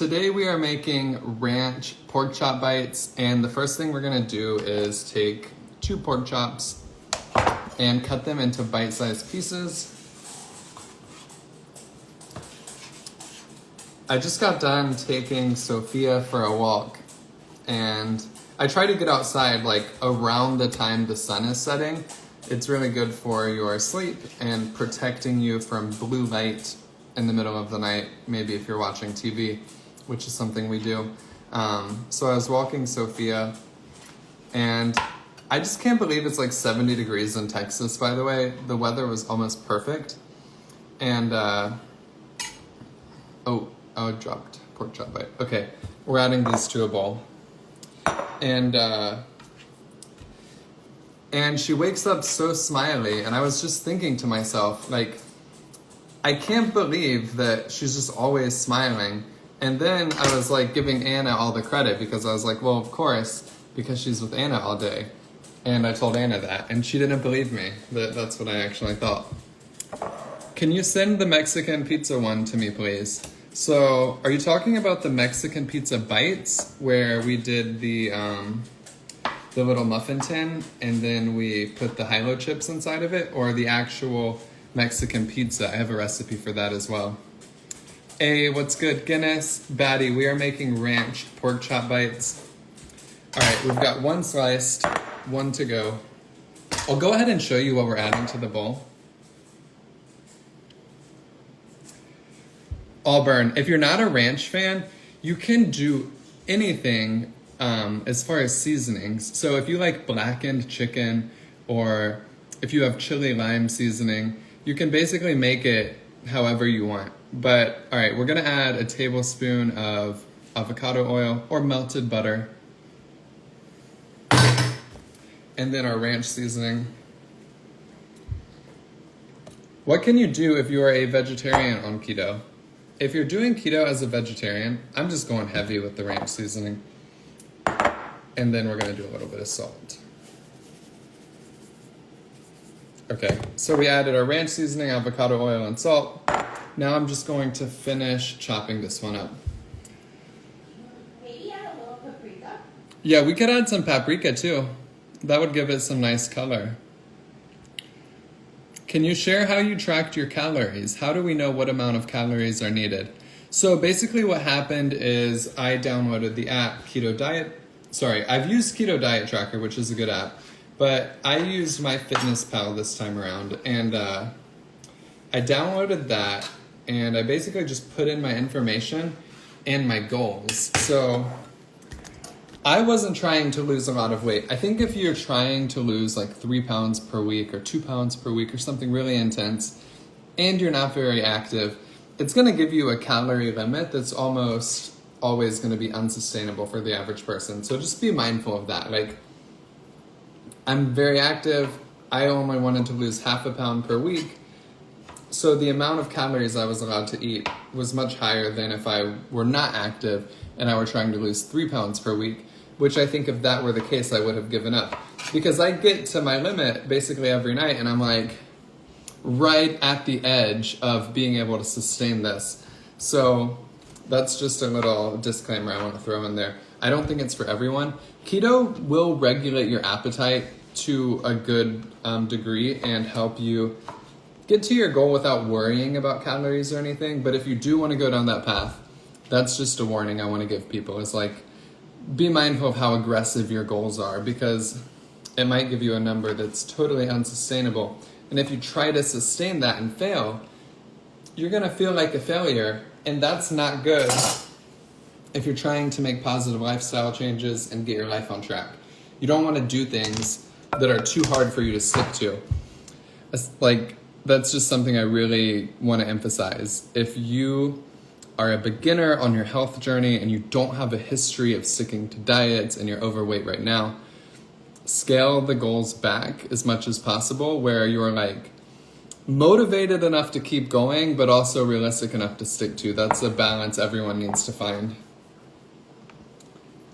Today we are making ranch pork chop bites, and the first thing we're gonna do is take 2 pork chops and cut them into bite-sized pieces. I just got done taking Sophia for a walk, and I try to get outside like around the time the sun is setting. It's really good for your sleep and protecting you from blue light in the middle of the night, maybe if you're watching TV, which is something we do. So I was walking Sophia, and I just can't believe it's like 70 degrees in Texas, by the way. The weather was almost perfect. And, I dropped pork chop bite. Okay, we're adding these to a bowl. And she wakes up so smiley, and I was just thinking to myself, like, I can't believe that she's just always smiling. And then I was like giving Anna all the credit because I was like, well, of course, because she's with Anna all day. And I told Anna that, and she didn't believe me. That's what I actually thought. Can you send the Mexican pizza one to me, please? So, are you talking about the Mexican pizza bites where we did the little muffin tin and then we put the hilo chips inside of it, or the actual Mexican pizza? I have a recipe for that as well. Hey, what's good, Guinness? Batty, we are making ranch pork chop bites. All right, we've got 1 sliced, 1 to go. I'll go ahead and show you what we're adding to the bowl. Auburn, if you're not a ranch fan, you can do anything as far as seasonings. So if you like blackened chicken, or if you have chili lime seasoning, you can basically make it however you want. But all right, we're gonna add a tablespoon of avocado oil or melted butter, and then our ranch seasoning. What can you do if you are a vegetarian on keto? If you're doing keto as a vegetarian, I'm just going heavy with the ranch seasoning. And then we're gonna do a little bit of salt. Okay, so we added our ranch seasoning, avocado oil, and salt. Now I'm just going to finish chopping this one up. Maybe add a little paprika? Yeah, we could add some paprika too. That would give it some nice color. Can you share how you tracked your calories? How do we know what amount of calories are needed? So basically what happened is I downloaded the app Keto Diet. Sorry, I've used Keto Diet Tracker, which is a good app, but I used MyFitnessPal this time around, and I downloaded that, and I basically just put in my information and my goals. So I wasn't trying to lose a lot of weight. I think if you're trying to lose like 3 pounds per week or 2 pounds per week or something really intense, and you're not very active, it's gonna give you a calorie limit that's almost always gonna be unsustainable for the average person. So just be mindful of that. Like, I'm very active. I only wanted to lose 0.5 pound per week. So the amount of calories I was allowed to eat was much higher than if I were not active and I were trying to lose 3 pounds per week, which I think if that were the case, I would have given up. Because I get to my limit basically every night, and I'm like right at the edge of being able to sustain this. So that's just a little disclaimer I want to throw in there. I don't think it's for everyone. Keto will regulate your appetite to a good degree and help you get to your goal without worrying about calories or anything. But if you do want to go down that path, that's just a warning I want to give people. It's like, be mindful of how aggressive your goals are, because it might give you a number that's totally unsustainable. And if you try to sustain that and fail, you're going to feel like a failure. And that's not good if you're trying to make positive lifestyle changes and get your life on track. You don't want to do things that are too hard for you to stick to. That's just something I really want to emphasize. If you are a beginner on your health journey and you don't have a history of sticking to diets and you're overweight right now, scale the goals back as much as possible, where you're like motivated enough to keep going, but also realistic enough to stick to. That's a balance everyone needs to find.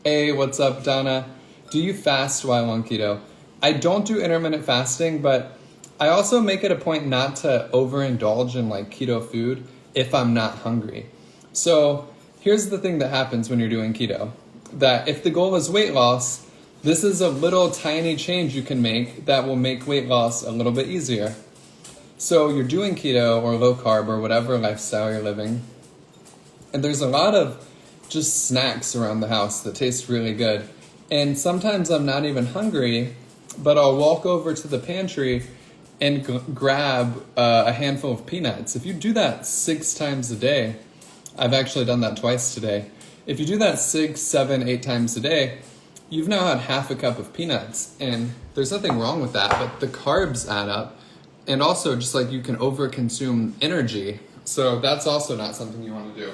Hey, what's up, Donna? Do you fast while on keto? I don't do intermittent fasting, but I also make it a point not to overindulge in like keto food if I'm not hungry. So here's the thing that happens when you're doing keto. That if the goal is weight loss, this is a little tiny change you can make that will make weight loss a little bit easier. So you're doing keto or low carb or whatever lifestyle you're living, and there's a lot of just snacks around the house that taste really good. And sometimes I'm not even hungry, but I'll walk over to the pantry and grab a handful of peanuts. If you do that 6 times a day, I've actually done that twice today. If you do that 6, 7, 8 times a day, you've now had half a cup of peanuts. And there's nothing wrong with that, but the carbs add up. And also just like you can overconsume energy. So that's also not something you want to do.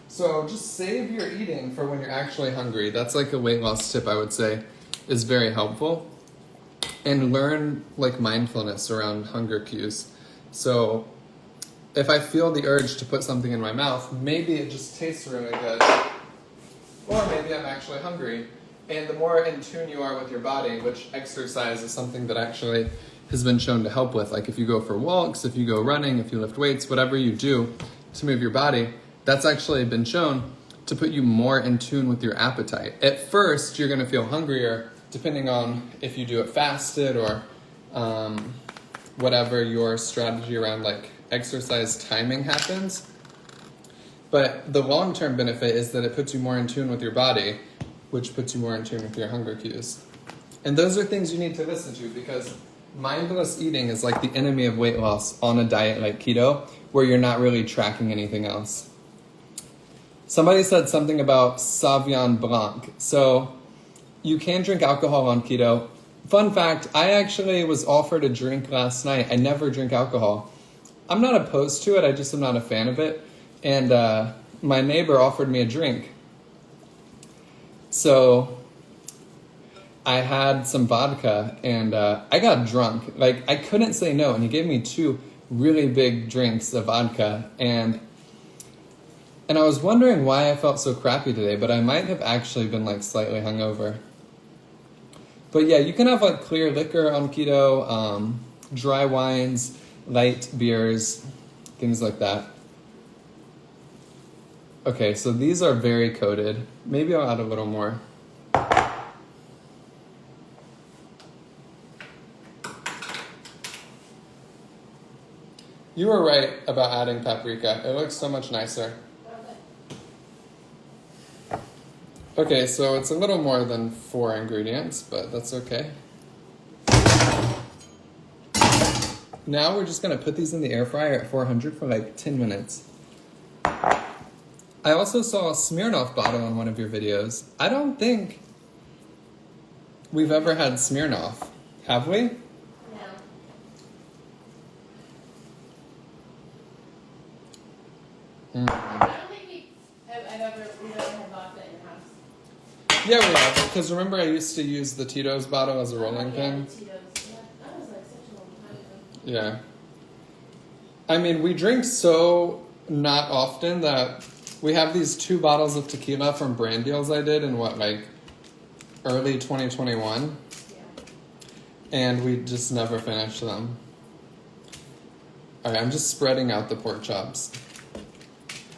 So just save your eating for when you're actually hungry. That's like a weight loss tip I would say is very helpful. And learn like mindfulness around hunger cues. So if I feel the urge to put something in my mouth, maybe it just tastes really good. Or maybe I'm actually hungry. And the more in tune you are with your body, which exercise is something that actually has been shown to help with. Like if you go for walks, if you go running, if you lift weights, whatever you do to move your body, that's actually been shown to put you more in tune with your appetite. At first, you're gonna feel hungrier depending on if you do it fasted or whatever your strategy around like exercise timing happens. But the long-term benefit is that it puts you more in tune with your body, which puts you more in tune with your hunger cues. And those are things you need to listen to because mindless eating is like the enemy of weight loss on a diet like keto, where you're not really tracking anything else. Somebody said something about Sauvignon Blanc. So you can drink alcohol on keto. Fun fact, I actually was offered a drink last night. I never drink alcohol. I'm not opposed to it, I just am not a fan of it. And my neighbor offered me a drink. So I had some vodka and I got drunk. Like I couldn't say no, and he gave me 2 really big drinks of vodka. And I was wondering why I felt so crappy today, but I might have actually been like slightly hungover. But yeah, you can have like clear liquor on keto, dry wines, light beers, things like that. Okay, so these are very coated. Maybe I'll add a little more. You were right about adding paprika. It looks so much nicer. Okay, so it's a little more than 4 ingredients, but that's okay. Now we're just gonna put these in the air fryer at 400 for like 10 minutes. I also saw a Smirnoff bottle on one of your videos. I don't think we've ever had Smirnoff, have we? No. I don't think I've ever had vodka in the house. Yeah, we have. Because remember I used to use the Tito's bottle as a rolling pin? The Tito's. Yeah, that was like such a long time ago. Yeah. I mean, we drink so not often that we have these 2 bottles of tequila from brand deals I did in early 2021. Yeah. And we just never finished them. Alright, I'm just spreading out the pork chops.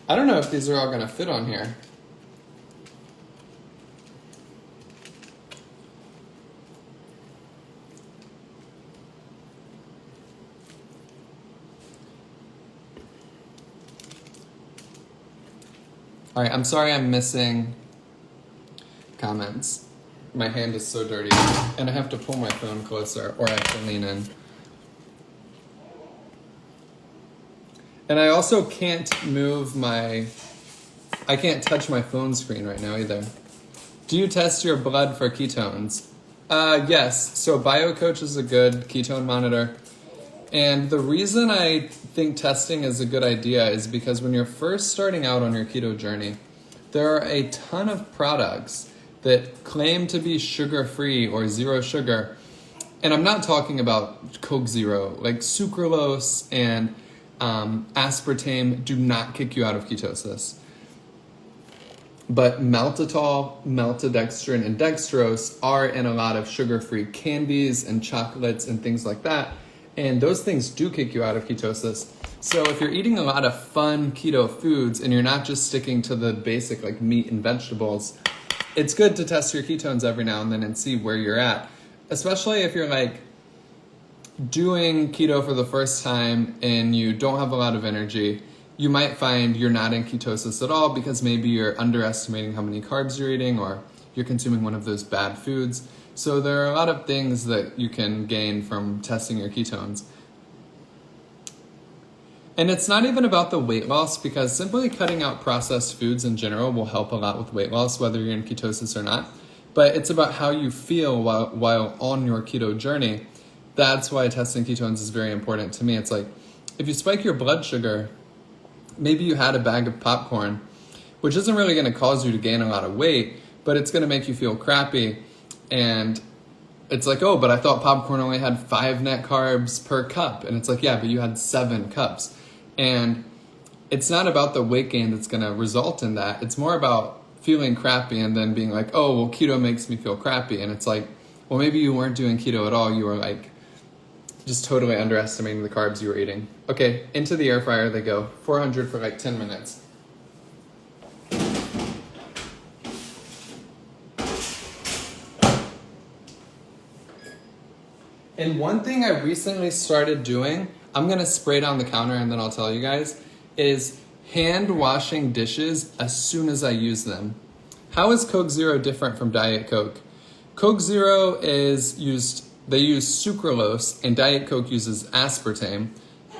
I don't know if these are all going to fit on here. Alright, I'm sorry I'm missing comments. My hand is so dirty, and I have to pull my phone closer, or I have to lean in. And I also can't I can't touch my phone screen right now either. Do you test your blood for ketones? Yes, so BioCoach is a good ketone monitor. And the reason I think testing is a good idea is because when you're first starting out on your keto journey, there are a ton of products that claim to be sugar-free or zero sugar. And I'm not talking about Coke Zero, like sucralose and aspartame do not kick you out of ketosis. But maltitol, maltodextrin, and dextrose are in a lot of sugar-free candies and chocolates and things like that. And those things do kick you out of ketosis. So if you're eating a lot of fun keto foods and you're not just sticking to the basic like meat and vegetables, it's good to test your ketones every now and then and see where you're at. Especially if you're like doing keto for the first time and you don't have a lot of energy, you might find you're not in ketosis at all because maybe you're underestimating how many carbs you're eating or you're consuming one of those bad foods. So there are a lot of things that you can gain from testing your ketones. And it's not even about the weight loss, because simply cutting out processed foods in general will help a lot with weight loss, whether you're in ketosis or not. But it's about how you feel while on your keto journey. That's why testing ketones is very important to me. It's like, if you spike your blood sugar, maybe you had a bag of popcorn, which isn't really going to cause you to gain a lot of weight, but it's going to make you feel crappy. And it's like, oh, but I thought popcorn only had 5 net carbs per cup. And it's like, yeah, but you had 7 cups. And it's not about the weight gain that's going to result in that. It's more about feeling crappy and then being like, oh, well, keto makes me feel crappy. And it's like, well, maybe you weren't doing keto at all. You were like just totally underestimating the carbs you were eating. Okay, into the air fryer they go. 400 for like 10 minutes. And one thing I recently started doing, I'm going to spray it on the counter and then I'll tell you guys, is hand washing dishes as soon as I use them. How is Coke Zero different from Diet Coke? Coke Zero they use sucralose and Diet Coke uses aspartame,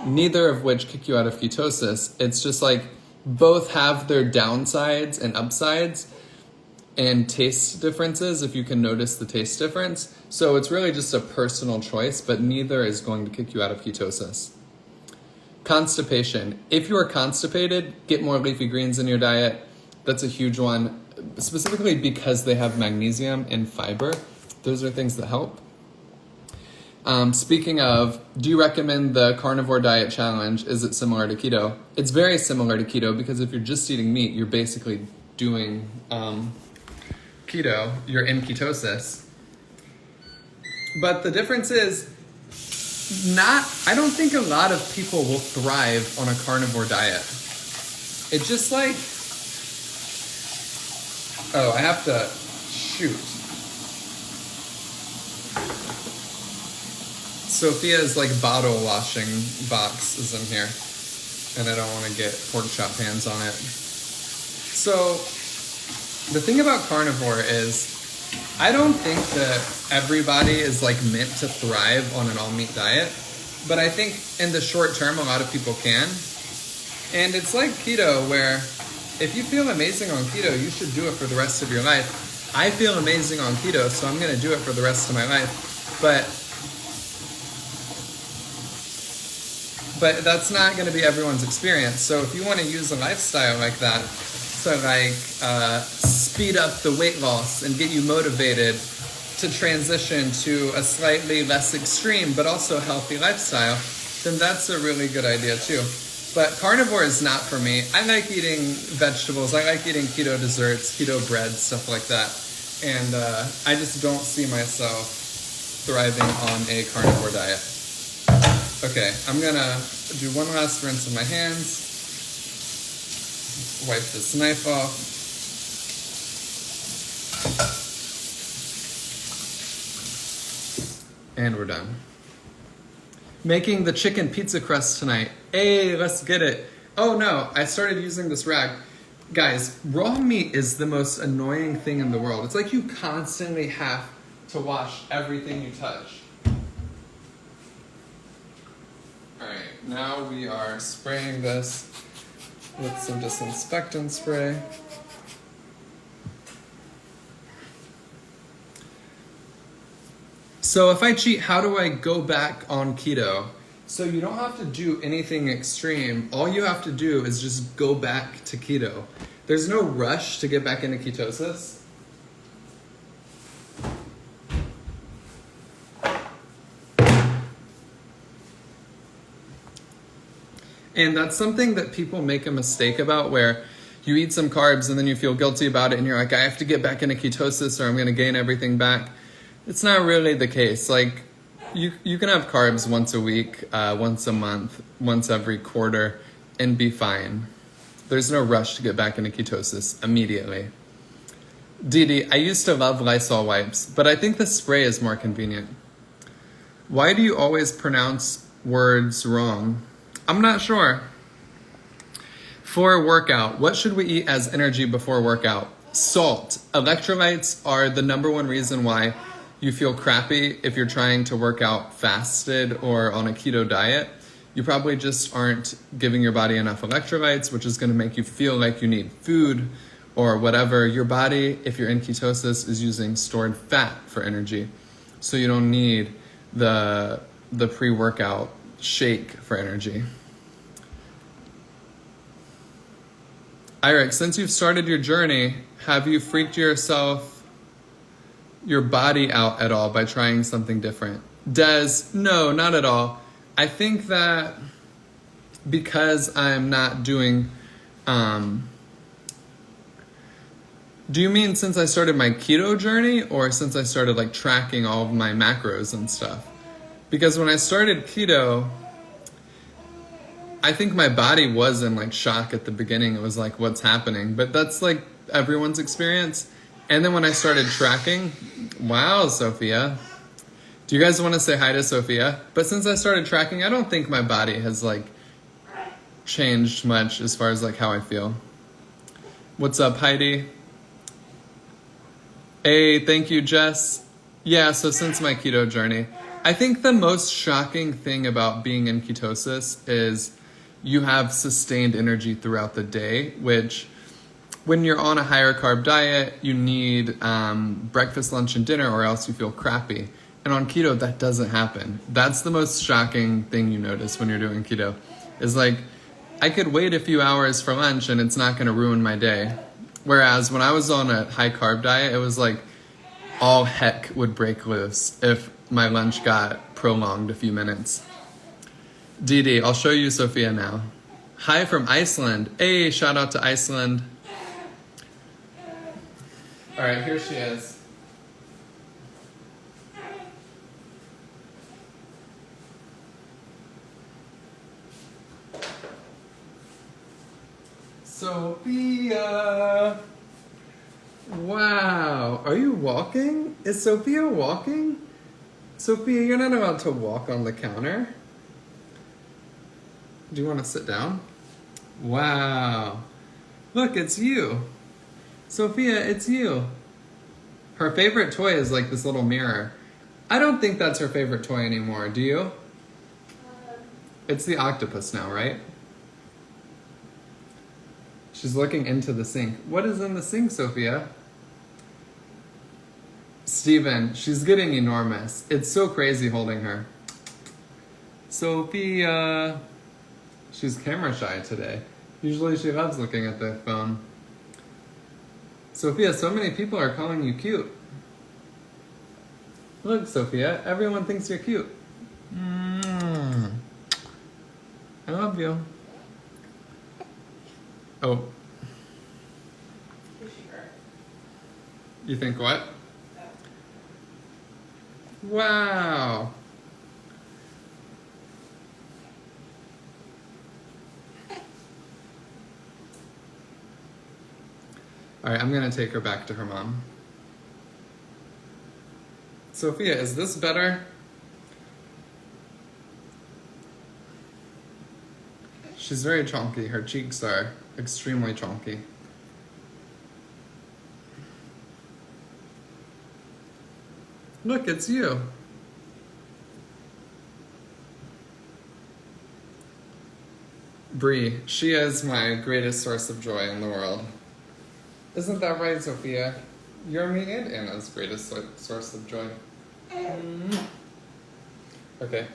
neither of which kick you out of ketosis. It's just like both have their downsides and upsides and taste differences, if you can notice the taste difference. So it's really just a personal choice, but neither is going to kick you out of ketosis. Constipation. If you are constipated, get more leafy greens in your diet. That's a huge one, specifically because they have magnesium and fiber. Those are things that help. Speaking of, do you recommend the carnivore diet challenge? Is it similar to keto? It's very similar to keto, because if you're just eating meat, you're basically doing keto. You're in ketosis. But the difference is, I don't think a lot of people will thrive on a carnivore diet. It just like, oh, I have to shoot. Sophia's like bottle washing box is in here, and I don't want to get pork chop hands on it. So the thing about carnivore is, I don't think that everybody is like meant to thrive on an all meat diet, but I think in the short term a lot of people can. And it's like keto, where if you feel amazing on keto, you should do it for the rest of your life. I feel amazing on keto, so I'm going to do it for the rest of my life. But that's not going to be everyone's experience. So if you want to use a lifestyle like that to like speed up the weight loss and get you motivated to transition to a slightly less extreme but also healthy lifestyle, then that's a really good idea too. But carnivore is not for me. I like eating vegetables. I like eating keto desserts, keto bread, stuff like that. And I just don't see myself thriving on a carnivore diet. Okay, I'm gonna do one last rinse of my hands. Wipe this knife off. And we're done. Making the chicken pizza crust tonight. Hey, let's get it. Oh no, I started using this rag. Guys, raw meat is the most annoying thing in the world. It's like you constantly have to wash everything you touch. Alright, now we are spraying this with some disinfectant spray. So if I cheat, how do I go back on keto? So you don't have to do anything extreme. All you have to do is just go back to keto. There's no rush to get back into ketosis. And that's something that people make a mistake about, where you eat some carbs and then you feel guilty about it and you're like, I have to get back into ketosis or I'm going to gain everything back. It's not really the case. Like, You can have carbs once a week, once a month, once every quarter, and be fine. There's no rush to get back into ketosis immediately. Didi, I used to love Lysol wipes, but I think the spray is more convenient. Why do you always pronounce words wrong? I'm not sure. For a workout, what should we eat as energy before workout? Salt. Electrolytes are the number one reason why you feel crappy if you're trying to work out fasted or on a keto diet. You probably just aren't giving your body enough electrolytes, which is going to make you feel like you need food or whatever. Your body, if you're in ketosis, is using stored fat for energy. So you don't need the pre-workout shake for energy. Eric, since you've started your journey, have you freaked your body out at all by trying something different? Des, no, not at all. I think that because I'm not doing, do you mean since I started my keto journey or since I started like tracking all of my macros and stuff? Because when I started keto, I think my body was in like shock at the beginning. It was like, what's happening? But that's like everyone's experience. And then when I started tracking, wow, Sophia. Do you guys want to say hi to Sophia? But since I started tracking, I don't think my body has like changed much as far as like how I feel. What's up, Heidi? Hey, thank you, Jess. Yeah, so since my keto journey, I think the most shocking thing about being in ketosis is you have sustained energy throughout the day, which when you're on a higher carb diet, you need breakfast, lunch, and dinner, or else you feel crappy. And on keto, that doesn't happen. That's the most shocking thing you notice when you're doing keto. Is like, I could wait a few hours for lunch and it's not going to ruin my day. Whereas when I was on a high carb diet, it was like all heck would break loose if my lunch got prolonged a few minutes. Didi, I'll show you Sophia now. Hi from Iceland. Hey, shout out to Iceland. All right, here she is. Sophia! Wow, are you walking? Is Sophia walking? Sophia, you're not allowed to walk on the counter. Do you want to sit down? Wow. Look, it's you. Sophia, it's you. Her favorite toy is like this little mirror. I don't think that's her favorite toy anymore, do you? It's the octopus now, right? She's looking into the sink. What is in the sink, Sophia? Steven, she's getting enormous. It's so crazy holding her. Sophia. She's camera shy today. Usually she loves looking at the phone. Sophia, so many people are calling you cute. Look, Sophia, everyone thinks you're cute. I love you. Oh. You think what? Wow. All right, I'm going to take her back to her mom. Sophia, is this better? She's very chonky. Her cheeks are extremely chonky. Look, it's you. Bree, she is my greatest source of joy in the world. Isn't that right, Sophia? You're me and Anna's greatest source of joy. Okay.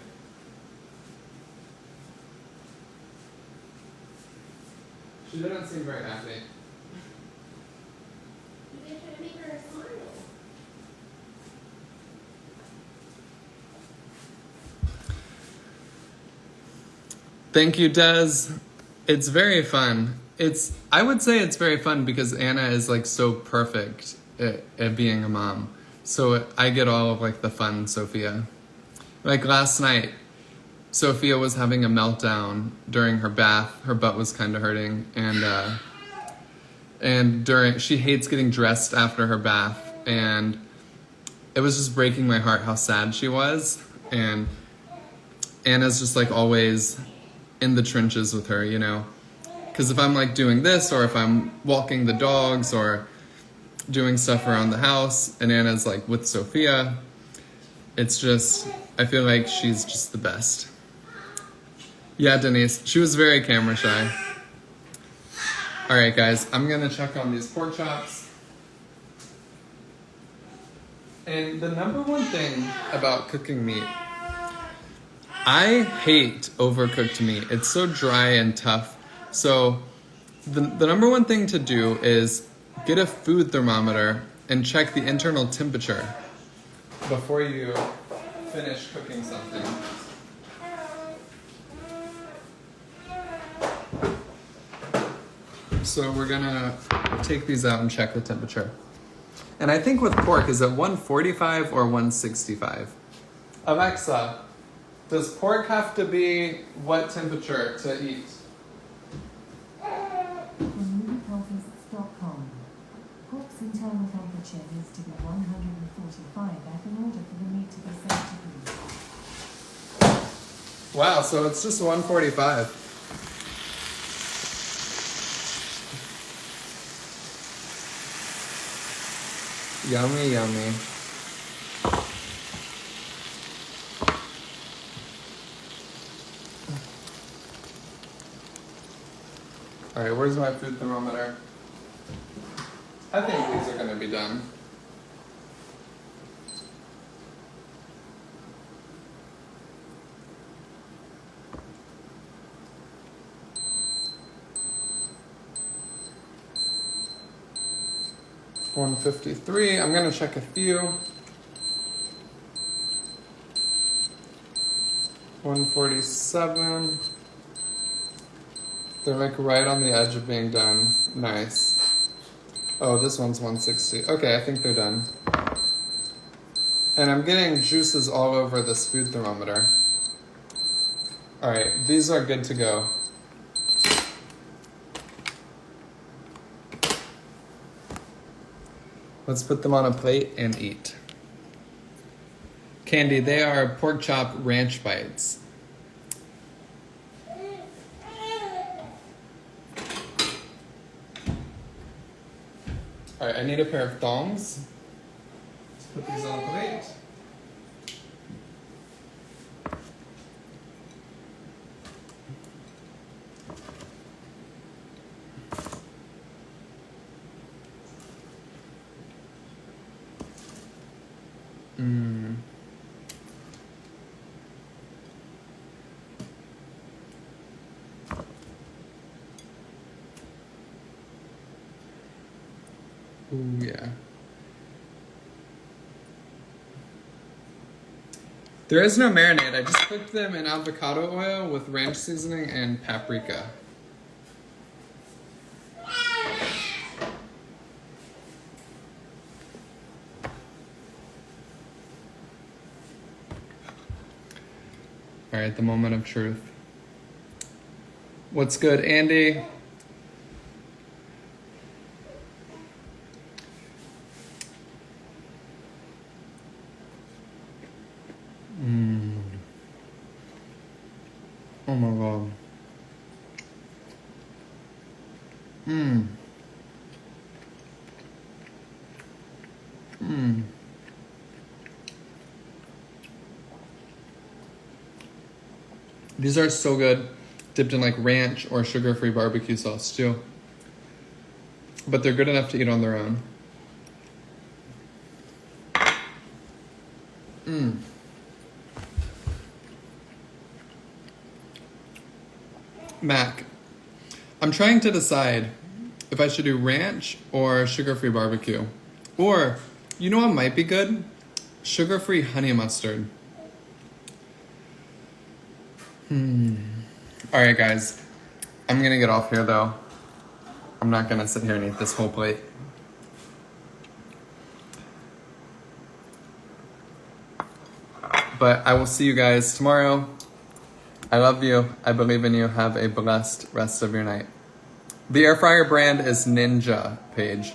She didn't seem very happy. You can make her smile. Thank you, Des. It's very fun. I would say it's very fun because Anna is like so perfect at being a mom. So I get all of like the fun, Sophia. Like last night, Sophia was having a meltdown during her bath. Her butt was kind of hurting, and during she hates getting dressed after her bath, and it was just breaking my heart how sad she was. And Anna's just like always in the trenches with her, you know, because if I'm like doing this, or if I'm walking the dogs, or doing stuff around the house, and Anna's like with Sophia, it's just, I feel like she's just the best. Yeah, Denise, she was very camera shy. All right, guys, I'm gonna check on these pork chops. And the number one thing about cooking meat, I hate overcooked meat. It's so dry and tough. So the number one thing to do is get a food thermometer and check the internal temperature before you finish cooking something. So we're gonna take these out and check the temperature. And I think with pork, is it 145 or 165? Alexa, does pork have to be what temperature to eat? From pork's internal temperature needs to be 145 in order for the meat to be safe to eat. Wow, so it's just 145. Yummy, yummy. All right, where's my food thermometer? I think these are gonna be done. $153. I'm gonna check a few. 147. They're like right on the edge of being done. Nice. Oh, this one's 160. Okay, I think they're done. And I'm getting juices all over this food thermometer. All right, these are good to go. Let's put them on a plate and eat. Candy, they are pork chop ranch bites. All right, I need a pair of thongs. Let's put these on a plate. Ooh, yeah. There is no marinade. I just cooked them in avocado oil with ranch seasoning and paprika. All right, the moment of truth. What's good, Andy? Oh my god. These are so good, dipped in like ranch or sugar-free barbecue sauce too. But they're good enough to eat on their own. Mac, I'm trying to decide if I should do ranch or sugar-free barbecue. Or, you know what might be good? Sugar-free honey mustard. Alright guys, I'm gonna get off here though. I'm not gonna sit here and eat this whole plate. But I will see you guys tomorrow. I love you. I believe in you. Have a blessed rest of your night. The air fryer brand is Ninja, Paige.